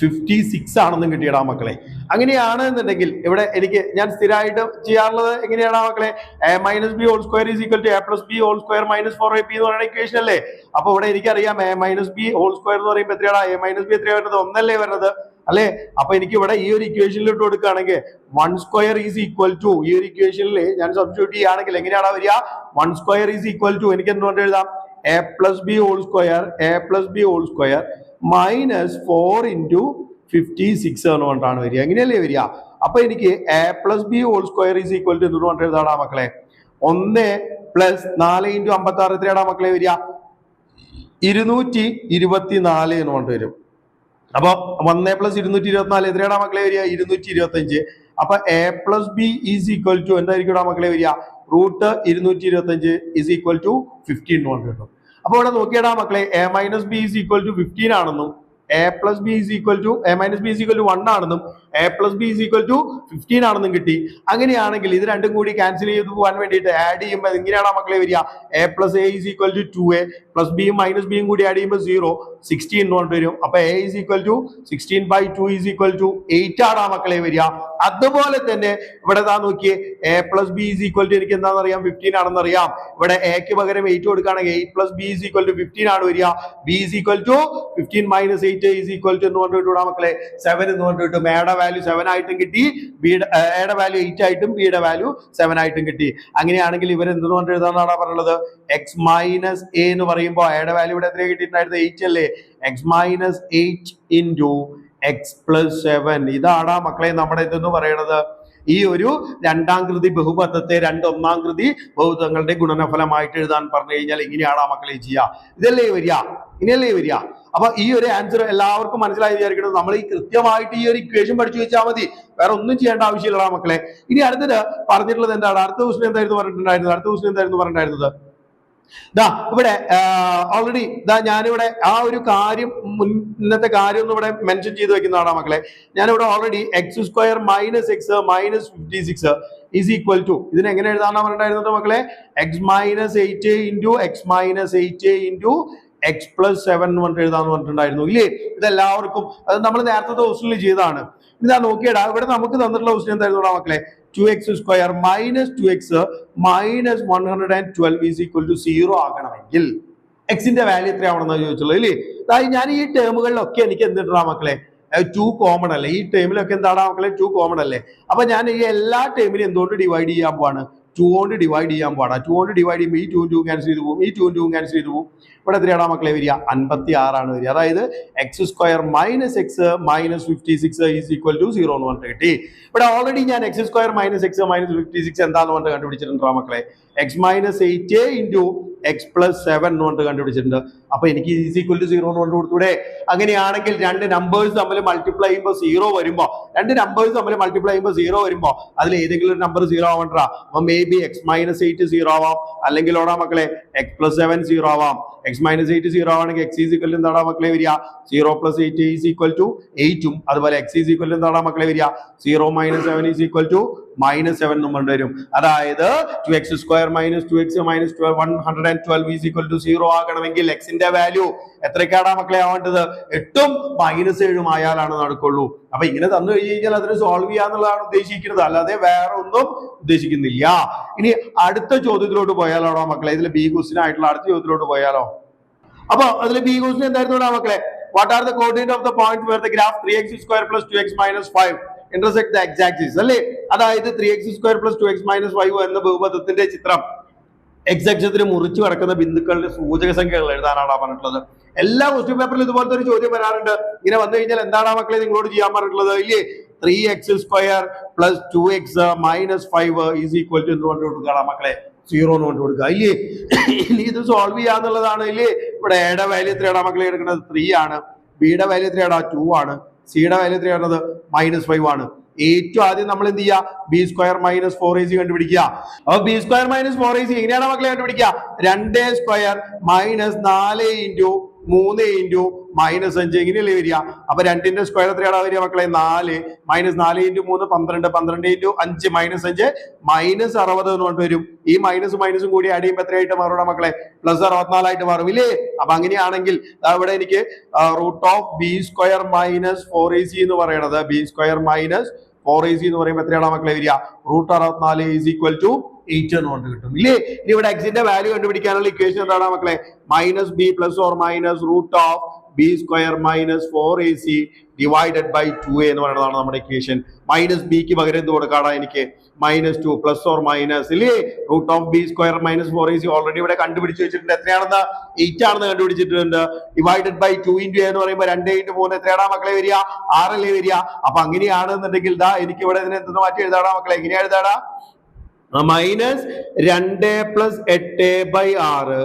56 ആണെന്നും കിട്ടിയടാ മക്കളെ. അങ്ങനെയാണ് എന്നുണ്ടെങ്കിൽ ഇവിടെ ഞാൻ സ്ഥിരമായിട്ട് ചെയ്യാറുള്ളത് എങ്ങനെയാണ് മക്കളെ? a - b whole square is equal to a plus b whole square minus 4ab എന്ന് പറയുന്ന ഇക്വേഷൻ അല്ലേ? അപ്പൊ ഇവിടെ എനിക്കറിയാം a - b whole square എന്ന് പറയുമ്പോൾ എത്രയാണ്? a - b എത്രയാ വരുന്നത്? 1 അല്ലേ വരുന്നത്, അല്ലെ? അപ്പൊ എനിക്ക് ഇവിടെ ഈ ഒരു ഇക്വേഷനിലോട്ട് കൊടുക്കുകയാണെങ്കിൽ 1² is equal to ഈ ഒരു ഇക്വേഷനിൽ ഞാൻ സബ്സ്റ്റിറ്റ്യൂട്ട് ചെയ്യുകയാണെങ്കിൽ എങ്ങനെയാണ് വരിക? 1² is equal to എനിക്ക് എന്തുകൊണ്ട് എഴുതാം? a plus b whole square minus 4 into 56 എന്നുകൊണ്ടാണ് വരിക. എങ്ങനെയല്ലേ വരിക? അപ്പൊ എനിക്ക് a plus b whole square is equal to എന്തുകൊണ്ട് എഴുതാടാ മക്കളെ? 1 plus 4 into 56 എത്രയാടാ മക്കളെ വരിക? 224 എന്നുകൊണ്ട് വരും. അപ്പൊ 1 plus 224 എത്രയാടാ മക്കളെ വരിക? 225. അപ്പൊ a plus b is equal to എന്തായിരിക്കും മക്കളെ വരിക? √225 is equal to 15 എന്നുകൊണ്ട് കിട്ടും. അപ്പൊ ഇവിടെ നോക്കിയടാ മക്കളെ, a - b is equal to 15 ആണെന്നും a - b is equal to 1 ആണെന്നും a plus b is equal to 15 ആണെന്നും കിട്ടി. അങ്ങനെയാണെങ്കിൽ ഇത് രണ്ടും കൂടി ക്യാൻസൽ ചെയ്ത് പോകാൻ വേണ്ടിയിട്ട് ആഡ് ചെയ്യുമ്പോൾ എങ്ങനെയാണ് മക്കളെ വരിക? a plus a is equal to 2a plus b minus b കൂടി ആഡ് ചെയ്യുമ്പോൾ 0 16 എന്ന് വരും. അപ്പൊ a is equal to 16/2 is equal to 8 ആണ് മക്കളെ വരിക. അതുപോലെ തന്നെ ഇവിടെ നോക്കിയേ, a plus b is equal to എനിക്ക് എന്താണെന്ന് അറിയാം? 15 ആണെന്ന് അറിയാം. ഇവിടെ a ക്ക് പകരം 8 കൊടുക്കുകയാണെങ്കിൽ 8 plus b is equal to 15 ആണ് വരിക. b is equal to 15 minus 8 is equal to എന്ന് പറഞ്ഞിട്ട് മക്കളെ 7 എന്ന് പറഞ്ഞിട്ട് a വാല്യൂ 7 ആയിട്ടും കിട്ടി, എയുടെ വാല്യൂ 8 ആയിട്ടും ബിയുടെ വാല്യൂ 7 ആയിട്ടും കിട്ടി. അങ്ങനെയാണെങ്കിൽ ഇവർ എന്തുകൊണ്ട് എഴുതാനാണ് പറഞ്ഞത്? x minus a എന്ന് പറയുമ്പോൾ എയുടെ വാല്യൂ ഇവിടെ എത്ര കിട്ടിയിട്ടുണ്ടായിരുന്നു? 8 അല്ലേ? x minus 8 into x plus 7 ഇതാടാ മക്കളെ നമ്മുടെ ഇതെന്ന് പറയണത്. ഈ ഒരു രണ്ടാം കൃതി ബഹുപദത്തെ രണ്ട് ഒന്നാം കൃതി ബഹുപദങ്ങളുടെ ഗുണനഫലമായിട്ട് എഴുതാൻ പറഞ്ഞു കഴിഞ്ഞാൽ ഇങ്ങനെയാണ് മക്കളെ ചെയ്യുക. ഇതല്ലേ വരിക? ഇങ്ങനെയല്ലേ വരിക? അപ്പൊ ഈ ഒരു ആൻസർ എല്ലാവർക്കും മനസ്സിലായി വിചാരിക്കുന്നത്. നമ്മൾ ഈ കൃത്യമായിട്ട് ഈ ഒരു ഇക്വേഷൻ പഠിച്ചു വെച്ചാൽ മതി, വേറെ ഒന്നും ചെയ്യേണ്ട ആവശ്യമില്ല മക്കളെ. ഇനി അടുത്തത് പറഞ്ഞിട്ടുള്ളത് എന്താണ്? അടുത്ത ക്വസ്റ്റ്യൻ എന്തായിരുന്നു പറഞ്ഞിട്ടുണ്ടായിരുന്നത്? ഇവിടെ ഓൾറെഡി ഞാനിവിടെ ആ ഒരു കാര്യം ഇന്നത്തെ കാര്യം ഒന്നും ഇവിടെ മെൻഷൻ ചെയ്ത് വെക്കുന്നതാണ് മക്കളെ. ഞാനിവിടെ already x² - x - 56 is equal to ഇതിനെങ്ങനെ എഴുതാനാണ് പറഞ്ഞിട്ടുണ്ടായിരുന്നത് മക്കളെ? x - 8a into x - 8a into x plus 7 എന്ന് പറഞ്ഞിട്ട് എഴുതാന്ന് പറഞ്ഞിട്ടുണ്ടായിരുന്നു, ഇല്ലേ? ഇതെല്ലാവർക്കും അത് നമ്മൾ നേരത്തെ ക്വസ്റ്റ്യനിൽ ചെയ്തതാണ്. ഇതാ നോക്കിയടാ, ഇവിടെ നമുക്ക് തന്നിട്ടുള്ള ക്വസ്റ്റ്യൻ എന്തായിരുന്നു മക്കളെ? 2x² minus 2x minus 112 is equal to 0 ആകണമെങ്കിൽ എക്സിന്റെ വാല്യൂ എത്രയാവണമെന്ന് ചോദിച്ചുള്ളൂ, ഇല്ലേ? അതായത് ഞാൻ ഈ ടേമുകളിലൊക്കെ എനിക്ക് എന്തിട്ടാ മക്കളെ? 2 കോമൺ അല്ലേ? ഈ ടേമിലൊക്കെ എന്താണ് മക്കളെ? 2 കോമൺ അല്ലേ? അപ്പൊ ഞാൻ ഈ എല്ലാ ടേമിനും എന്തുകൊണ്ട് ഡിവൈഡ് ചെയ്യാൻ പോവാണ്? 2 കൊണ്ട് ഡിവൈഡ് ചെയ്യാൻ പാടാ. 2 കൊണ്ട് ഡിവൈഡ് ചെയ്യുമ്പോൾ ഈ 2 ക്യാൻസൽ ചെയ്ത് പോകും, ഈ 2 ക്യാൻസൽ ചെയ്ത് പോകും. ഇവിടെ എത്രയാടാ മക്കളെ വരിക 56 വരിക. അതായത് x square minus x minus 56 is equal to 0 എന്ന് പറഞ്ഞിട്ട് കിട്ടി. ഇവിടെ ഓൾറെഡി ഞാൻ x square minus x minus 56 എന്താന്ന് പറഞ്ഞിട്ട് കണ്ടുപിടിച്ചിട്ടുണ്ടോ മക്കളെ? X minus 8 into x plus 7 എന്ന് പറഞ്ഞിട്ട് കണ്ടുപിടിച്ചിട്ടുണ്ട്. അപ്പൊ എനിക്ക് ഈസ് ഈക്വൽ ടു 0 എന്ന് കൊണ്ട് കൊടുത്തൂടെ? അങ്ങനെയാണെങ്കിൽ രണ്ട് നമ്പേഴ്സ് തമ്മിൽ മൾട്ടിപ്ലൈ ചെയ്യുമ്പോൾ 0 വരുമ്പോ രണ്ട് നമ്പേഴ്സ് തമ്മിൽ മൾട്ടിപ്ലൈ ചെയ്യുമ്പോൾ 0 വരുമ്പോ അതിൽ ഏതെങ്കിലും ഒരു നമ്പർ 0 ആവണ്ട. അപ്പൊ മേ ബി എക്സ് മൈനസ് 8 0 ആവാം, അല്ലെങ്കിൽ ഓടാ മക്കളെ എക്സ് പ്ലസ് 7 0 ആവാം. എക്സ് മൈനസ് 8 0 ആണെങ്കിൽ എക്സ് ഈസ് ഈക്വൽ എന്താടാ മക്കളെ വരിക? 0 പ്ലസ് 8 ഈസ് ഈക്വൽ ടു 8ഉം അതുപോലെ എക്സ് ഈസ് ഈക്വൽ എന്താടാ മക്കളെ വരിക? 0 മൈനസ് 7 ഈസ് ഈക്വൽ ടു -7 എന്നും കൊണ്ടുവരും. അതായത് 2x square minus 2x minus 112 is equal to 0 ആകണമെങ്കിൽ എക്സിന്റെ വാല്യൂ എത്രയ്ക്കാടാ മക്കളെ ആവേണ്ടത്? 8ഉം -7ഉം ആയാലാണ് നടക്കുള്ളൂ. അപ്പൊ ഇങ്ങനെ തന്നു കഴിഞ്ഞാൽ അതിന് സോൾവ് ചെയ്യാന്നുള്ളതാണ് ഉദ്ദേശിക്കുന്നത്, അല്ലാതെ വേറെ ഒന്നും ഉദ്ദേശിക്കുന്നില്ല. ഇനി അടുത്ത ചോദ്യത്തിലോട്ട് പോയാലോടാ മക്കളെ, ഇതിൽ ബി ക്വസ്റ്റ്യൻ ആയിട്ടുള്ള അടുത്ത ചോദ്യത്തിലോട്ട് പോയാലോ? അപ്പൊ അതിൽ ബി ക്വസ്റ്റ്യൻ എന്തായിരുന്നു മക്കളെ? What are the coordinate of the point where the graph 3x square plus 2x minus 5 intersect the x axis അല്ലേ? അതായത് 3x square plus 2x minus 5 എന്ന ബഹുപദത്തിന്റെ ചിത്രം എക്സ് ആക്സിസിന് മുറിച്ചു കടക്കുന്ന ബിന്ദുക്കളുടെ സൂചക സംഖ്യകൾ എഴുതാനാണ് പറഞ്ഞിട്ടുള്ളത്. എല്ലാ ക്വസ്റ്റ്യൻ പേപ്പറിലും ഇതുപോലത്തെ ഒരു ചോദ്യം വരാറുണ്ട്. ഇങ്ങനെ വന്നു കഴിഞ്ഞാൽ എന്താണ് മക്കളെ നിങ്ങളോട് ചെയ്യാൻ പറഞ്ഞിട്ടുള്ളത്? ഇല്ലേ, 3x square plus 2x minus 5 is equal to എന്ത് കൊണ്ട് കൊടുക്കുക മക്കളെ? 0 എന്ന് കൊണ്ട് കൊടുക്കുക. ഇല്ലേ, ഇനി ഇത് സോൾവ് ചെയ്യാന്നുള്ളതാണ്. ഇല്ലേ, ഇവിടെ എയുടെ വാല്യൂ എത്രയാടാ മക്കളെ എടുക്കുന്നത്? 3 ആണ്. ബിയുടെ വാല്യൂ എത്രയാടാ? 2 ആണ്. സിയുടെ വാല്യൂ എത്രയാണത്? -5 ആണ്. ഏറ്റവും ആദ്യം നമ്മൾ എന്ത് ചെയ്യുക? ബി സ്ക്വയർ മൈനസ് 4ac കണ്ടുപിടിക്കുക. അപ്പൊ ബി സ്ക്വയർ മൈനസ് 4ac എങ്ങനെയാണ് മക്കളെ കണ്ടുപിടിക്കുക? 2 സ്ക്വയർ മൈനസ് 4 ഇൻറ്റു 3 ഇൻറ്റു -5 എങ്ങനെയല്ലേ വരിക? അപ്പൊ 2ന്റെ സ്ക്വയർ എത്രയാടാ വരിക മക്കളെ? 4 മൈനസ് 4 ഇൻറ്റു 3 12 12 ഇൻറ്റു 5 -5 -60 എന്ന് കൊണ്ട് വരും. ഈ മൈനസും കൂടി ആഡ് ചെയ്യുമ്പോൾ എത്രയായിട്ട് മാറും മക്കളെ? +64 ആയിട്ട് മാറും ഇല്ലേ? അപ്പൊ അങ്ങനെയാണെങ്കിൽ ഇവിടെ എനിക്ക് root of B square minus 4ac എന്ന് പറയണത്, ബി സ്ക്വയർ മൈനസ് 4ac എന്ന് പറയുമ്പോൾ എത്രയാണ് മക്കളെ വരിക? √64 ഈസ് ഈക്വൽ ടു 8 എന്ന് കൊണ്ട് കിട്ടും ഇല്ലേ? ഇനി ഇവിടെ എക്സിന്റെ വാല്യൂ കണ്ടുപിടിക്കാനുള്ള ഇക്വേഷൻ എന്താണ് മക്കളെ? -b plus or minus root of B square minus 4ac divided by 2a എന്ന് പറയുന്നതാണ് നമ്മുടെ ഇക്വേഷൻ. -bക്ക് പകരം എന്ത് കൊടുക്കാടാ എനിക്ക്? -2 പ്ലസ് ഓർ മൈനസ് ഇല്ലേ root of B square minus 4ac already ഇവിടെ കണ്ടുപിടിച്ച് വെച്ചിട്ടുണ്ട്. എത്രയാണെന്ന്? 8 ആണെന്ന് കണ്ടുപിടിച്ചിട്ടുണ്ട്. ഡിവൈഡഡ് ബൈ 2 ഇൻറ്റു എന്ന് പറയുമ്പോൾ 2 ഇൻറ്റു 3 എത്രയാടാ മക്കളെ വരിക? 6 അല്ലേ വരിക? അപ്പൊ അങ്ങനെയാണെന്നുണ്ടെങ്കിൽ ദാ എനിക്ക് ഇവിടെ ഇതിനെ എന്തെന്ന് മാറ്റി എഴുതാടാ മക്കളെ? എങ്ങനെയാ എഴുതാടാ? -2 പ്ലസ് 8/6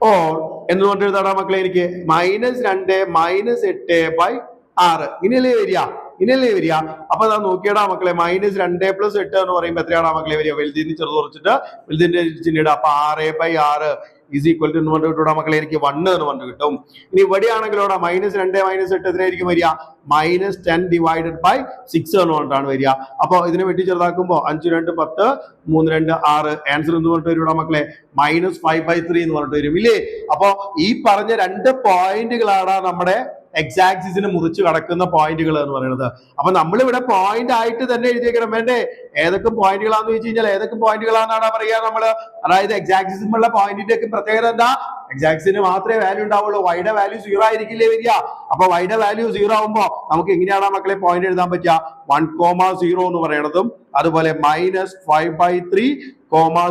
ഓർ എന്ന് പറഞ്ഞിട്ട് എഴുതാടാ മക്കളെ എനിക്ക്? -2 മൈനസ് 8/6 ഇങ്ങനെയല്ലേ വരിക? ഇങ്ങനെയല്ലേ വരിക? അപ്പൊ അതാ നോക്കിയടാ മക്കളെ, -2 പ്ലസ് 8 എന്ന് പറയുമ്പോൾ എത്രയാടാ മക്കളെ വരിക? വലുതിന് ചെറുത് കുറച്ചിട്ട് വലുതിന്റെ ചിഹ്നം. അപ്പൊ 6/6 ഈസ് ഈക്വൽ ടു എന്ന് പറഞ്ഞു കിട്ടൂടാ മക്കളെ എനിക്ക് 1 എന്ന് പറഞ്ഞു കിട്ടും. ഇനി ഇവിടെയാണെങ്കിലോടാ -2 മൈനസ് 8 എത്രയായിരിക്കും വരിക? -10 ഡിവൈഡഡ് ബൈ 6 എന്ന് പറഞ്ഞിട്ടാണ് വരിക. അപ്പൊ ഇതിനെ വെട്ടി ചെറുതാക്കുമ്പോൾ 5 2 10 3 2 6 ആൻസർ എന്ന് പറഞ്ഞിട്ട് വരൂടാ മക്കളെ? -5/3 എന്ന് പറഞ്ഞിട്ട് വരും ഇല്ലേ? അപ്പൊ ഈ പറഞ്ഞ 2 പോയിന്റുകളാണ് നമ്മുടെ എക്സ് ആക്സിസിന് മുറിച്ച് കടക്കുന്ന പോയിന്റുകൾ എന്ന് പറയുന്നത്. അപ്പൊ നമ്മൾ ഇവിടെ പോയിന്റ് ആയിട്ട് തന്നെ എഴുതിയേക്കണം വേണ്ടേ? ഏതൊക്കെ പോയിന്റുകളാന്ന് ചോദിച്ചു കഴിഞ്ഞാൽ ഏതൊക്കെ പോയിന്റുകളാണെന്നാണ് പറയുക നമ്മള്? അതായത് എക്സ് ആക്സിസിലുള്ള പോയിന്റിന്റെ ഒക്കെ പ്രത്യേകത എന്താ? എക്സ് ആക്സിസിന് മാത്രമേ വാല്യൂ ഉണ്ടാവുള്ളൂ. വൈയുടെ വാല്യൂ 0 ആയിരിക്കില്ലേ വരിക? അപ്പൊ വൈയുടെ വാല്യൂ 0 ആവുമ്പോ നമുക്ക് എങ്ങനെയാണ് മക്കളെ പോയിന്റ് എഴുതാൻ പറ്റുക? 1,0 എന്ന് പറയണതും അതുപോലെ -5/3,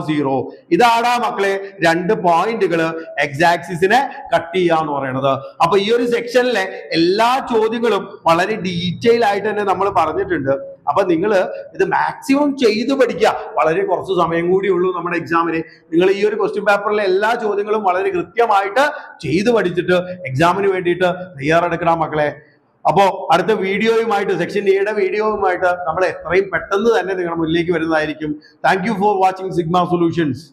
0 ഇതാടാ മക്കളെ 2 പോയിന്റുകൾ എക്സ് ആക്സിസിനെ കട്ട് ചെയ്യാന്ന് പറയുന്നത്. അപ്പൊ ഈ ഒരു സെക്ഷനിലെ എല്ലാ ചോദ്യങ്ങളും വളരെ ഡീറ്റെയിൽ ആയിട്ട് തന്നെ നമ്മൾ പറഞ്ഞിട്ടുണ്ട്. അപ്പൊ നിങ്ങൾ ഇത് മാക്സിമം ചെയ്തു പഠിക്കുക. വളരെ കുറച്ച് സമയം കൂടി ഉള്ളൂ നമ്മുടെ എക്സാമിന്. നിങ്ങൾ ഈ ഒരു ക്വസ്റ്റ്യൻ പേപ്പറിലെ എല്ലാ ചോദ്യങ്ങളും വളരെ കൃത്യമായിട്ട് ചെയ്തു പഠിച്ചിട്ട് എക്സാമിന് വേണ്ടിയിട്ട് തയ്യാറെടുക്കണം മക്കളെ. അപ്പോ അടുത്ത വീഡിയോയുമായിട്ട്, സെക്ഷൻ എയുടെ വീഡിയോയുമായിട്ട് നമ്മൾ എത്രയും പെട്ടെന്ന് തന്നെ നിങ്ങളുടെ മുന്നിലേക്ക് വരുന്നതായിരിക്കും. Thank you for watching sigma solutions.